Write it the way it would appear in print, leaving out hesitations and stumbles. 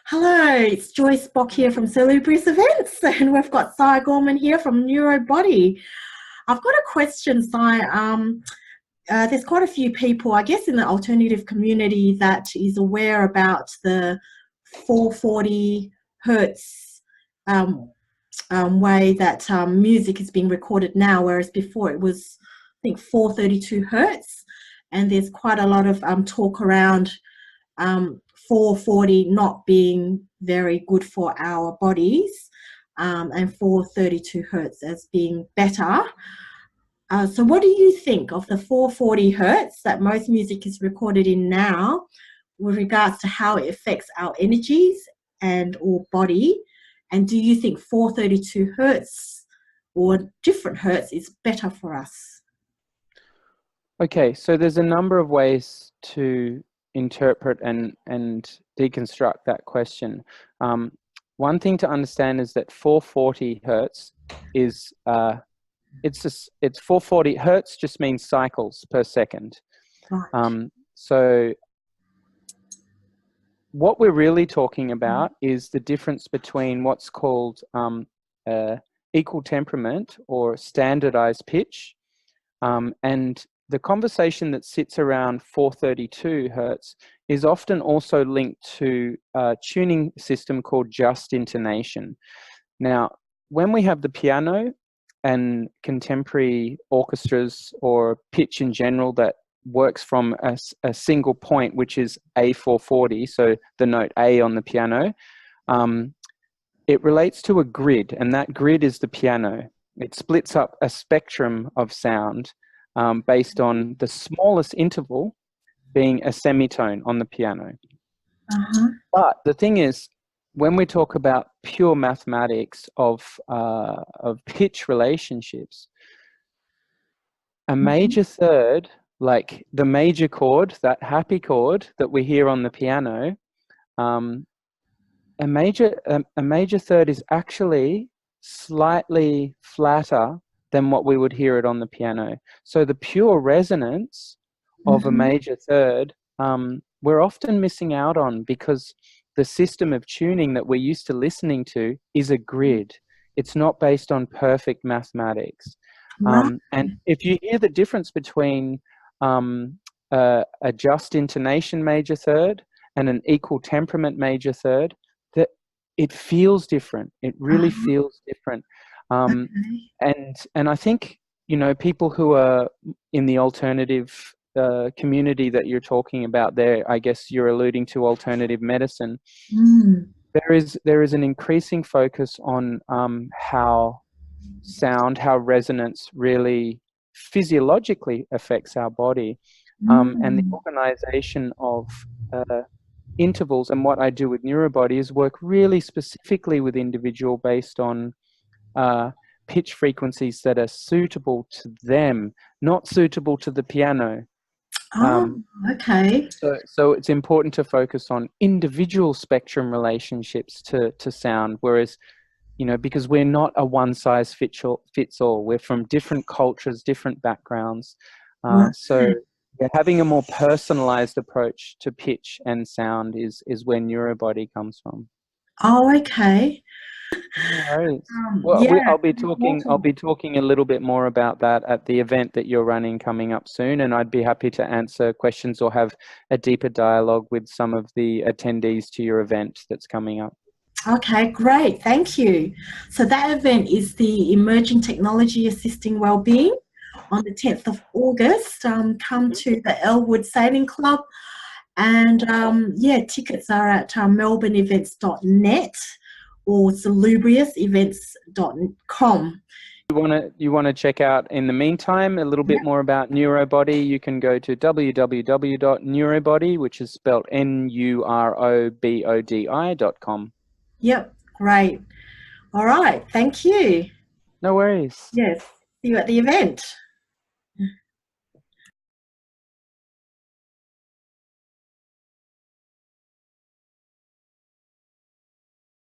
Hello, it's Joyce Bok here from Salubrious Events, and we've got Cy Gorman here from Neurobody. I've got a question, Cy. There's quite a few people, I guess, in the alternative community that is aware about the 440 hertz way that music is being recorded now, whereas before it was, I think, 432 hertz. And there's quite a lot of talk around 440 not being very good for our bodies, and 432 hertz as being better. So what do you think of the 440 hertz that most music is recorded in now with regards to how it affects our energies and or body? And do you think 432 hertz or different hertz is better for us? Okay, so there's a number of ways to interpret and deconstruct that question. One thing to understand is that 440 hertz is it's 440 hertz just means cycles per second. Right. So what we're really talking about is the difference between what's called equal temperament or standardized pitch, and the conversation that sits around 432 hertz is often also linked to a tuning system called just intonation. Now, when we have the piano and contemporary orchestras or pitch in general that works from a single point, which is A440, so the note A on the piano, it relates to a grid, and that grid is the piano. It splits up a spectrum of sound based on the smallest interval being a semitone on the piano. But the thing is, when we talk about pure mathematics of pitch relationships, a major third, like the major chord, that happy chord that we hear on the piano, a major third is actually slightly flatter than what we would hear it on the piano. So the pure resonance of a major third, we're often missing out on because the system of tuning that we're used to listening to is a grid. It's not based on perfect mathematics. And if you hear the difference between a just intonation major third and an equal temperament major third, that it feels different. It really feels different. And I think, you know, people who are in the alternative community that you're talking about there, I guess you're alluding to alternative medicine. There is an increasing focus on how sound, how resonance really physiologically affects our body. And the organization of intervals, and what I do with Neurobody is work really specifically with individual based on pitch frequencies that are suitable to them, not suitable to the piano. Okay. So it's important to focus on individual spectrum relationships to sound, whereas, you know, because we're not a one size fits all. We're from different cultures, different backgrounds. So having a more personalized approach to pitch and sound is where Neurobody comes from. Oh, okay. No worries. Well, Yeah, I'll be talking a little bit more about that at the event that you're running coming up soon, and I'd be happy to answer questions or have a deeper dialogue with some of the attendees to your event that's coming up. Okay, great. Thank you. So that event is the Emerging Technology Assisting Wellbeing on the 10th of August. Come to the Elwood Sailing Club, and tickets are at melbourneevents.net or salubriousevents.com. You want to check out, in the meantime, a little bit more about Neurobody, you can go to www.neurobody, which is spelled NUROBODI.com. Yep, great. All right, thank you. No worries. Yes, see you at the event.